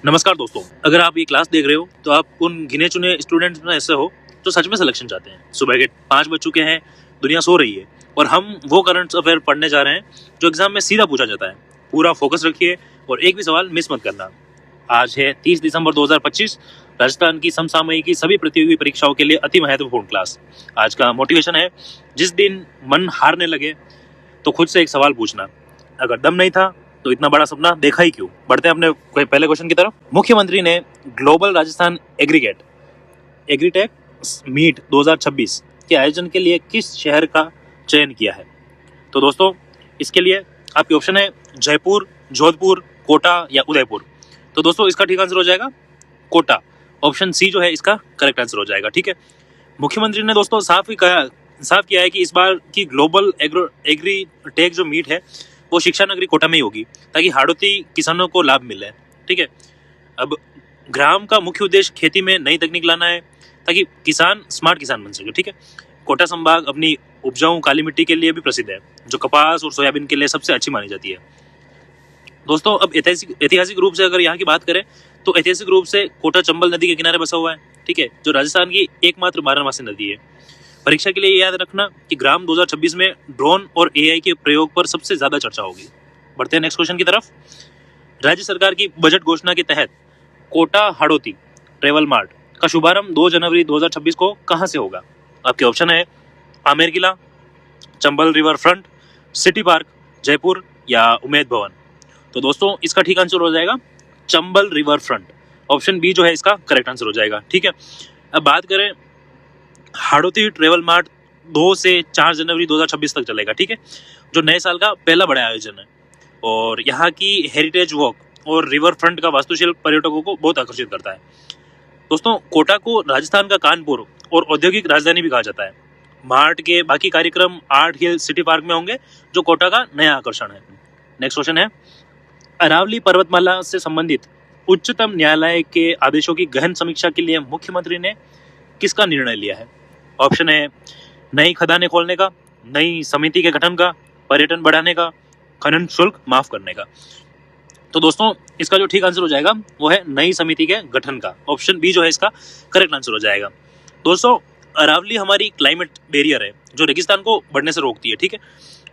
नमस्कार दोस्तों, अगर आप ये क्लास देख रहे हो तो आप उन गिने चुने स्टूडेंट्स में ऐसे हो जो सच में सिलेक्शन चाहते हैं। सुबह के 5 बज चुके हैं, दुनिया सो रही है और हम वो करंट अफेयर पढ़ने जा रहे हैं जो एग्जाम में सीधा पूछा जाता है। पूरा फोकस रखिए और एक भी सवाल मिस मत करना। आज है 30 दिसंबर 2025। राजस्थान की समसामयिकी सभी प्रतियोगी परीक्षाओं के लिए अति महत्वपूर्ण क्लास। आज का मोटिवेशन है, जिस दिन मन हारने लगे तो खुद से एक सवाल पूछना, अगर दम नहीं था तो इतना बड़ा सपना देखा ही क्यों। बढ़ते हैं अपने पहले क्वेश्चन की तरफ। मुख्यमंत्री ने ग्लोबल राजस्थान एग्रीटेक मीट 2026 के आयोजन के लिए किस शहर का चयन किया है? तो दोस्तों, इसके लिए आपके ऑप्शन है जयपुर, जोधपुर, कोटा या उदयपुर। तो दोस्तों, इसका ठीक आंसर हो जाएगा कोटा। ऑप्शन सी जो है इसका करेक्ट आंसर हो जाएगा। ठीक है, मुख्यमंत्री ने दोस्तों साफ किया है कि इस बार की ग्लोबल एग्रीटेक जो मीट है वो शिक्षा नगरी कोटा में ही होगी, ताकि हाड़ौती किसानों को लाभ मिले। ठीक है, अब ग्राम का मुख्य उद्देश्य खेती में नई तकनीक लाना है ताकि किसान स्मार्ट किसान बन सके। ठीक है, कोटा संभाग अपनी उपजाऊ काली मिट्टी के लिए भी प्रसिद्ध है, जो कपास और सोयाबीन के लिए सबसे अच्छी मानी जाती है। दोस्तों, अब ऐतिहासिक रूप से अगर यहाँ की बात करें तो ऐतिहासिक रूप से कोटा चंबल नदी के किनारे बसा हुआ है। ठीक है, जो राजस्थान की एकमात्र बारहमासी नदी है। परीक्षा के लिए याद रखना कि ग्राम 2026 में ड्रोन और एआई के प्रयोग पर सबसे ज्यादा चर्चा होगी। बढ़ते हैं नेक्स्ट क्वेश्चन की तरफ। राज्य सरकार की बजट घोषणा के तहत कोटा हाड़ौती ट्रेवल मार्ट का शुभारंभ 2 जनवरी 2026 को कहां से होगा? आपके ऑप्शन है आमेर किला, Chambal river front, city park, Jaipur या उमेद भवन। तो दोस्तों, इसका ठीक आंसर हो जाएगा Chambal river front. Option B जो है इसका करेक्ट आंसर हो जाएगा। ठीक है, अब बात करें हाड़ौती ट्रेवल मार्ट 2 से 4 जनवरी 2026 तक चलेगा। ठीक है, जो नए साल का पहला बड़ा आयोजन है और यहाँ की हेरिटेज वॉक और रिवर फ्रंट का वास्तुशिल्प पर्यटकों को बहुत आकर्षित करता है। दोस्तों, कोटा को राजस्थान का कानपुर और औद्योगिक राजधानी भी कहा जाता है। मार्ट के बाकी कार्यक्रम आर्ट हिल सिटी पार्क में होंगे, जो कोटा का नया आकर्षण है। नेक्स्ट क्वेश्चन है, अरावली पर्वतमाला से संबंधित उच्चतम न्यायालय के आदेशों की गहन समीक्षा के लिए मुख्यमंत्री ने किसका निर्णय लिया है? ऑप्शन है नई खदानें खोलने का, नई समिति के गठन का, पर्यटन बढ़ाने का, खनन शुल्क माफ करने का। तो दोस्तों, इसका जो ठीक आंसर हो जाएगा वो है नई समिति के गठन का। ऑप्शन बी जो है इसका करेक्ट आंसर हो जाएगा। दोस्तों, अरावली हमारी क्लाइमेट बैरियर है जो रेगिस्तान को बढ़ने से रोकती है। ठीक है,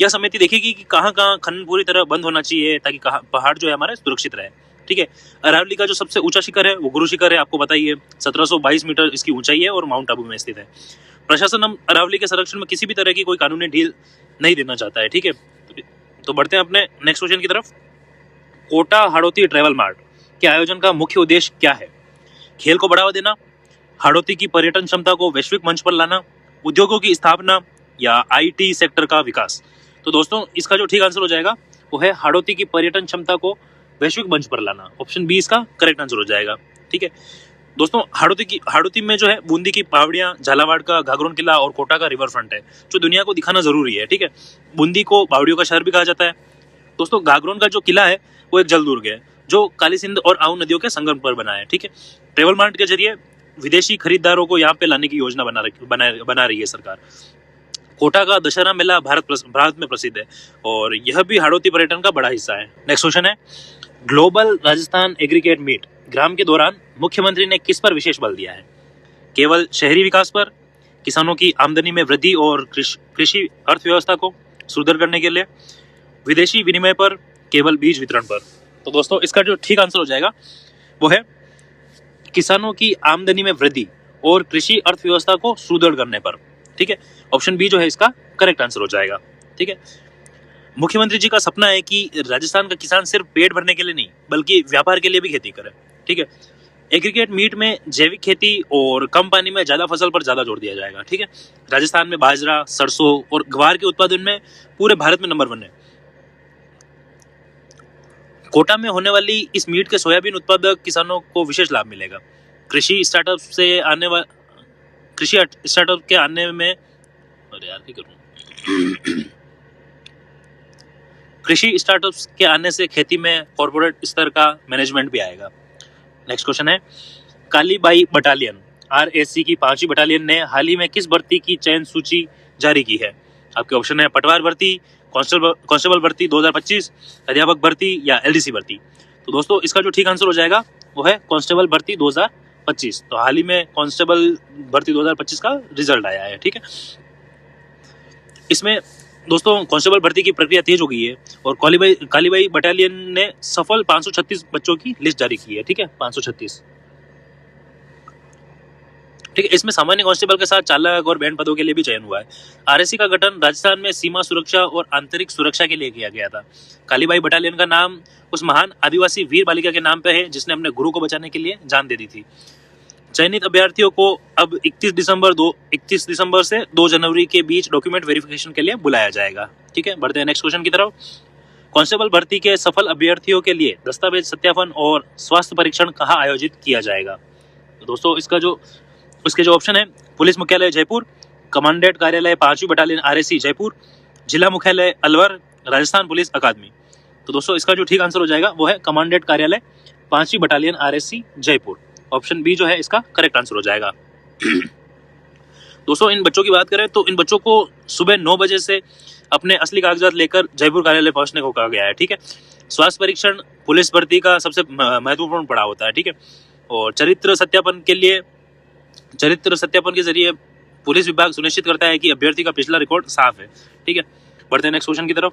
यह समिति देखेगी कि कहाँ कहाँ खनन पूरी तरह बंद होना चाहिए ताकि पहाड़ जो है हमारे सुरक्षित रहे। ठीक है, अरावली का जो सबसे ऊंचा शिखर है वो गुरु शिखर है, आपको बताइए 1722 मीटर इसकी ऊंचाई है और माउंट आबू में स्थित है। प्रशासन हम अरावली के संरक्षण में किसी भी तरह की कोई कानूनी ढील नहीं देना चाहता है। ठीक है, तो बढ़ते हैं अपने नेक्स्ट क्वेश्चन की तरफ। कोटा हाड़ौती ट्रेवल मार्ट के आयोजन का मुख्य उद्देश्य क्या है? खेल को बढ़ावा देना, हाड़ौती की पर्यटन क्षमता को वैश्विक मंच पर लाना, उद्योगों की स्थापना या आईटी सेक्टर का विकास। तो दोस्तों, इसका जो ठीक आंसर हो जाएगा वो है हाड़ौती की पर्यटन क्षमता को वैश्विक मंच पर लाना। ऑप्शन बी इसका करेक्ट आंसर हो जाएगा। ठीक है दोस्तों, हाड़ौती में जो है बूंदी की पहाड़ियां, झालावाड़ का घाघरोन किला और कोटा का रिवर फ्रंट है, जो दुनिया को दिखाना जरूरी है। ठीक है, बूंदी को पहाड़ियों का शहर भी कहा जाता है। दोस्तों, घाघरोन का जो किला है वो एक जल दुर्ग है जो काली सिंध और आऊ नदियों के संगम पर बना है। ठीक है, ट्रेवल मार्ट के जरिए विदेशी खरीदारों को यहाँ पे लाने की योजना बना रही है सरकार। कोटा का दशहरा मेला भारत में प्रसिद्ध है और यह भी हाड़ौती पर्यटन का बड़ा हिस्सा है। नेक्स्ट क्वेश्चन है, ग्लोबल राजस्थान एग्रीगेट मीट ग्राम के दौरान मुख्यमंत्री ने किस पर विशेष बल दिया है? केवल शहरी विकास पर, किसानों की आमदनी में वृद्धि और कृषि अर्थव्यवस्था को सुदृढ़ करने के लिए, विदेशी विनिमय पर, केवल बीज वितरण पर? तो दोस्तों, इसका जो ठीक आंसर हो जाएगा वो है किसानों की आमदनी में वृद्धि और कृषि अर्थव्यवस्था को सुदृढ़ करने पर। ठीक है, ऑप्शन बी जो है इसका करेक्ट आंसर हो जाएगा। ठीक है, मुख्यमंत्री जी का सपना है कि राजस्थान का किसान सिर्फ पेट भरने के लिए नहीं बल्कि व्यापार के लिए भी खेती करे। ठीक है, एग्रीगेट मीट में जैविक खेती और कम पानी में ज्यादा फसल पर ज्यादा जोर दिया जाएगा। ठीक है, राजस्थान में बाजरा, सरसों और ग्वार के उत्पादन में पूरे भारत में नंबर 1 है। कोटा में होने वाली इस मीट के सोयाबीन उत्पादक किसानों को विशेष लाभ मिलेगा। कृषि स्टार्टअप के आने में अरे यार क्या करूं कृषि स्टार्टअप्स के आने से खेती में कॉर्पोरेट स्तर का मैनेजमेंट भी आएगा। नेक्स्ट क्वेश्चन है, कालीबाई बटालियन RSC की 5वीं बटालियन ने हाल ही में किस भर्ती की चयन सूची जारी की है? आपके ऑप्शन है पटवार भर्ती, कांस्टेबल भर्ती 2025, अध्यापक भर्ती या LDC भर्ती। तो दोस्तों, इसका जो ठीक आंसर हो जाएगा वो है कांस्टेबल भर्ती 2025। तो हाल ही में कांस्टेबल भर्ती 2025 का रिजल्ट आया है, ठीक है। इसमें दोस्तों कांस्टेबल भर्ती की प्रक्रिया तेज हो गई है और कालीबाई बटालियन ने सफल 536 बच्चों की लिस्ट जारी की है, ठीक है, 536, ठीक है। इसमें सामान्य कांस्टेबल के साथ चालक और बैंड पदों के लिए भी चयन हुआ है। आरएससी का गठन राजस्थान में सीमा सुरक्षा और आंतरिक सुरक्षा के लिए किया गया था। कालीबाई बटालियन का नाम उस महान आदिवासी वीर बालिका के नाम पे है जिसने अपने गुरु को बचाने के लिए जान दे दी थी। चयनित अभ्यर्थियों को अब 31 दिसंबर से 2 जनवरी के बीच डॉक्यूमेंट वेरिफिकेशन के लिए बुलाया जाएगा, ठीक है। बढ़ते हैं नेक्स्ट क्वेश्चन की तरफ। कांस्टेबल भर्ती के सफल अभ्यर्थियों के लिए दस्तावेज सत्यापन और स्वास्थ्य परीक्षण कहाँ आयोजित किया जाएगा? तो दोस्तों उसके जो ऑप्शन है, पुलिस मुख्यालय जयपुर, कमांडेंट कार्यालय 5वीं बटालियन आरएससी जयपुर, जिला मुख्यालय अलवर, राजस्थान पुलिस अकादमी। तो दोस्तों इसका जो ठीक आंसर हो जाएगा वो है कमांडेंट कार्यालय 5वीं battalion RSC Jaipur. Option B जो है इसका करेक्ट आंसर हो जाएगा। दोस्तों इन बच्चों की बात करें तो इन बच्चों को सुबह 9 बजे से अपने असली कागजात लेकर जयपुर कार्यालय पहुंचने को कहा गया है, ठीक है। स्वास्थ्य परीक्षण पुलिस भर्ती का सबसे महत्वपूर्ण पड़ाव होता है, ठीक है। और चरित्र सत्यापन के जरिए पुलिस विभाग सुनिश्चित करता है कि अभ्यर्थी का पिछला रिकॉर्ड साफ है, ठीक है। बढ़ते हैं नेक्स्ट क्वेश्चन की तरफ।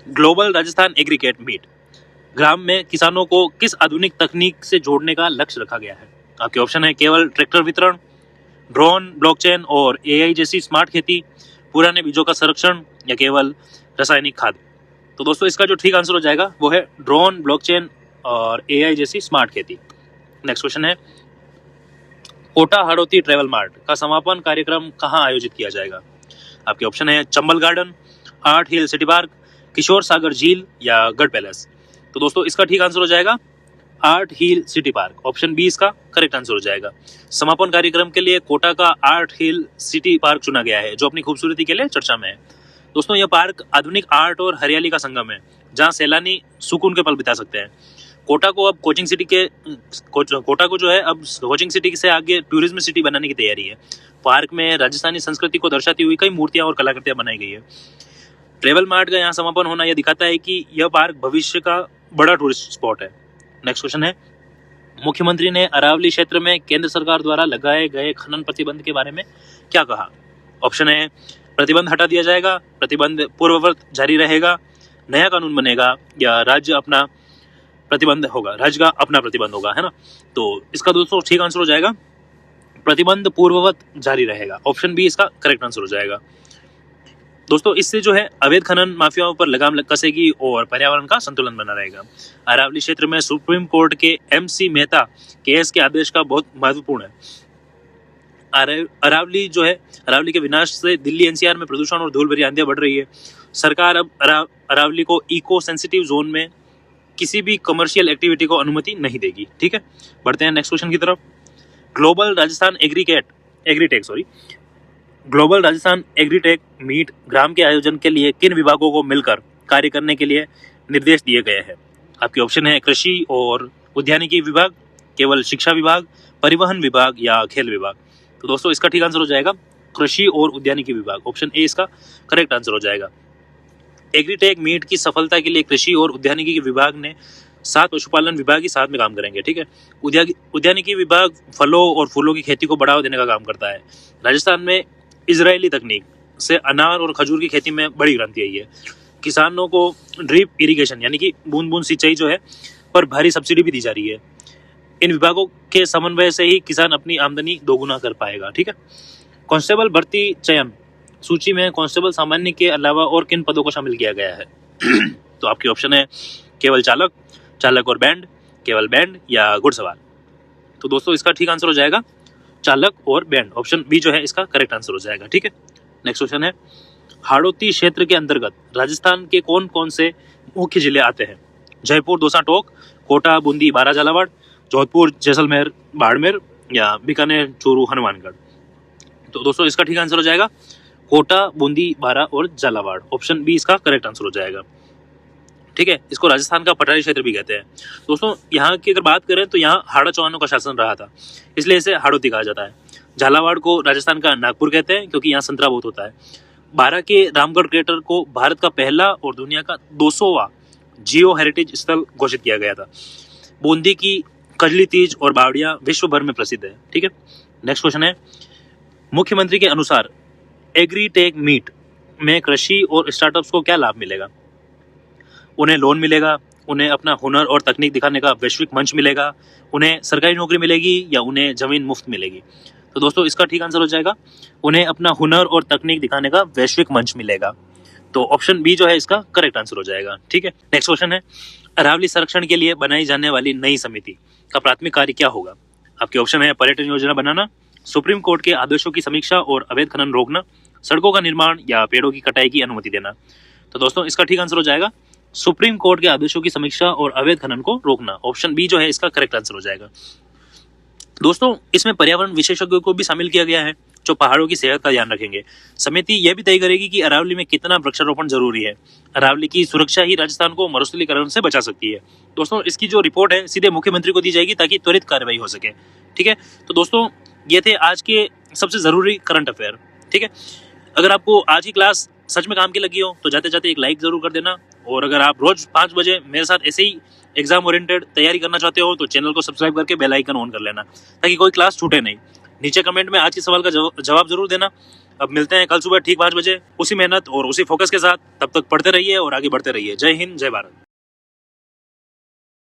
ग्लोबल राजस्थान एग्रीकेट मीट ग्राम में किसानों को किस आधुनिक तकनीक से जोड़ने का लक्ष्य रखा गया है? आपके ऑप्शन है केवल ट्रैक्टर वितरण, ड्रोन, ब्लॉकचेन और एआई जैसी स्मार्ट खेती, पुराने बीजों का संरक्षण या केवल रासायनिक खाद। तो दोस्तों इसका जो ठीक आंसर हो जाएगा वो है ड्रोन, ब्लॉकचेन और एआई जैसी स्मार्ट खेती। नेक्स्ट क्वेश्चन है कोटा हाड़ौती ट्रेवल मार्ट का समापन कार्यक्रम कहाँ आयोजित किया जाएगा? आपके ऑप्शन है चंबल गार्डन, आर्ट हिल सिटी पार्क, किशोर सागर झील या गढ़ पैलेस। तो दोस्तों इसका ठीक आंसर हो जाएगा आर्ट हिल सिटी पार्क। ऑप्शन बी इसका करेक्ट आंसर हो जाएगा। समापन कार्यक्रम के लिए कोटा का आर्ट हिल सिटी पार्क चुना गया है जो अपनी खूबसूरती के लिए चर्चा में है। दोस्तों यह पार्क आधुनिक आर्ट और हरियाली का संगम है जहां सैलानी सुकून के पल बिता सकते हैं। कोटा को जो है अब कोचिंग सिटी से आगे टूरिज्म सिटी बनाने की तैयारी है। पार्क में राजस्थानी संस्कृति को दर्शाती हुई कई मूर्तियां और कलाकृतियां बनाई गई है। ट्रेवल मार्ट का यहाँ समापन होना यह दिखाता है कि यह पार्क भविष्य का बड़ा टूरिस्ट स्पॉट है। नेक्स्ट क्वेश्चन है मुख्यमंत्री ने अरावली क्षेत्र में केंद्र सरकार द्वारा लगाए गए खनन प्रतिबंध के बारे में क्या कहा? ऑप्शन है प्रतिबंध हटा दिया जाएगा, प्रतिबंध पूर्ववत जारी रहेगा, नया कानून बनेगा या राज्य का अपना प्रतिबंध होगा, है ना। तो इसका दोस्तों ठीक आंसर हो जाएगा प्रतिबंध पूर्ववत जारी रहेगा। ऑप्शन बी इसका करेक्ट आंसर हो जाएगा। दोस्तों इससे जो है अवैध खनन माफियाओं पर लगाम कसेगी और पर्यावरण का संतुलन बना रहेगा। अरावली क्षेत्र में सुप्रीम कोर्ट के MC मेहता केस के आदेश का बहुत महत्वपूर्ण है। अरावली के विनाश से दिल्ली NCR में प्रदूषण और धूल भरी आंधियां बढ़ रही है। सरकार अब अरावली को इको सेंसिटिव जोन में किसी भी कमर्शियल एक्टिविटी को अनुमति नहीं देगी, ठीक है। बढ़ते हैं नेक्स्ट क्वेश्चन की तरफ। ग्लोबल राजस्थान एग्रीटेक मीट ग्राम के आयोजन के लिए किन विभागों को मिलकर कार्य करने के लिए निर्देश दिए गए हैं? आपके ऑप्शन है कृषि और उद्यानिकी विभाग, केवल शिक्षा विभाग, परिवहन विभाग या खेल विभाग। तो दोस्तों इसका ठीक आंसर हो जाएगा कृषि और उद्यानिकी विभाग। ऑप्शन ए इसका करेक्ट आंसर हो जाएगा। एग्रीटेक मीट की सफलता के लिए कृषि और उद्यानिकी विभाग ने 7 पशुपालन विभाग ही साथ में काम करेंगे, ठीक है। उद्यानिकी विभाग फलों और फूलों की खेती को बढ़ावा देने का काम करता है। राजस्थान में इजरायली तकनीक से अनार और खजूर की खेती में बड़ी क्रांति आई है। किसानों को ड्रिप इरिगेशन यानी कि बूंद बूंद सिंचाई जो है पर भारी सब्सिडी भी दी जा रही है। इन विभागों के समन्वय से ही किसान अपनी आमदनी दोगुना कर पाएगा, ठीक है। कांस्टेबल भर्ती चयन सूची में कांस्टेबल सामान्य के अलावा और किन पदों को शामिल किया गया है? तो आपके ऑप्शन है केवल चालक और बैंड, केवल बैंड या घुड़सवार। तो दोस्तों इसका ठीक आंसर हो जाएगा चालक और बैंड। ऑप्शन बी जो है इसका करेक्ट आंसर हो जाएगा, ठीक है। नेक्स्ट क्वेश्चन है हाड़ौती क्षेत्र के अंतर्गत राजस्थान के कौन कौन से मुख्य जिले आते हैं? जयपुर, दौसा, टोंक, कोटा, बूंदी, बारां, झालावाड़, जोधपुर, जैसलमेर, बाड़मेर या बीकानेर, चूरू, हनुमानगढ़। तो दोस्तों इसका ठीक आंसर हो जाएगा कोटा, बूंदी, बारां और झालावाड़। ऑप्शन बी इसका करेक्ट आंसर हो जाएगा, ठीक है। इसको राजस्थान का पठारी क्षेत्र भी कहते हैं। दोस्तों यहाँ की अगर बात करें तो यहाँ हाड़ा चौहानों का शासन रहा था, इसलिए इसे हाड़ौती कहा जाता है। झालावाड़ को राजस्थान का नागपुर कहते हैं क्योंकि यहाँ संतरा बहुत होता है। बारां के रामगढ़ क्रेटर को भारत का पहला और दुनिया का 200वां जियो हेरिटेज स्थल घोषित किया गया था। बूंदी की कजली तीज और बावड़िया विश्व भर में प्रसिद्ध है। ठीक है, नेक्स्ट क्वेश्चन है, मुख्यमंत्री के अनुसार एग्रीटेक मीट में कृषि और स्टार्टअप्स को क्या लाभ मिलेगा? उन्हें लोन मिलेगा, उन्हें अपना हुनर और तकनीक दिखाने का वैश्विक मंच मिलेगा, उन्हें सरकारी नौकरी मिलेगी या उन्हें जमीन मुफ्त मिलेगी? तो दोस्तों इसका ठीक आंसर हो जाएगा उन्हें अपना हुनर और तकनीक दिखाने का वैश्विक मंच मिलेगा। तो ऑप्शन बी जो है इसका करेक्ट आंसर हो जाएगा। ठीक है, नेक्स्ट क्वेश्चन है, अरावली संरक्षण के लिए बनाई जाने वाली नई समिति का प्राथमिक कार्य क्या होगा? आपके ऑप्शन है पर्यटन योजना बनाना, सुप्रीम कोर्ट के आदेशों की समीक्षा और अवैध खनन रोकना, सड़कों का निर्माण या पेड़ों की कटाई की अनुमति देना। तो दोस्तों इसका ठीक आंसर हो जाएगा सुप्रीम कोर्ट के आदेशों की समीक्षा और अवैध खनन को रोकना। ऑप्शन बी जो है इसका करेक्ट आंसर हो जाएगा। दोस्तों इसमें पर्यावरण विशेषज्ञों को भी शामिल किया गया है जो पहाड़ों की सेहत का ध्यान रखेंगे। समिति यह भी तय करेगी कि अरावली में कितना वृक्षारोपण जरूरी है। अरावली की सुरक्षा ही राजस्थान को मरुस्थलीकरण से बचा सकती है। दोस्तों इसकी जो रिपोर्ट है सीधे मुख्यमंत्री को दी जाएगी ताकि त्वरित कार्रवाई हो सके। ठीक है, तो दोस्तों ये थे आज के सबसे जरूरी करंट अफेयर। ठीक है, अगर आपको आज की क्लास सच में काम की लगी हो तो जाते जाते एक लाइक जरूर कर देना, और अगर आप रोज 5 बजे मेरे साथ ऐसे ही एग्जाम ओरिएंटेड तैयारी करना चाहते हो तो चैनल को सब्सक्राइब करके बेल आइकन ऑन कर लेना ताकि कोई क्लास छूटे नहीं। नीचे कमेंट में आज के सवाल का जवाब जरूर देना। अब मिलते हैं कल सुबह ठीक 5 बजे उसी मेहनत और उसी फोकस के साथ। तब तक पढ़ते रहिए और आगे बढ़ते रहिए। जय हिंद, जय भारत।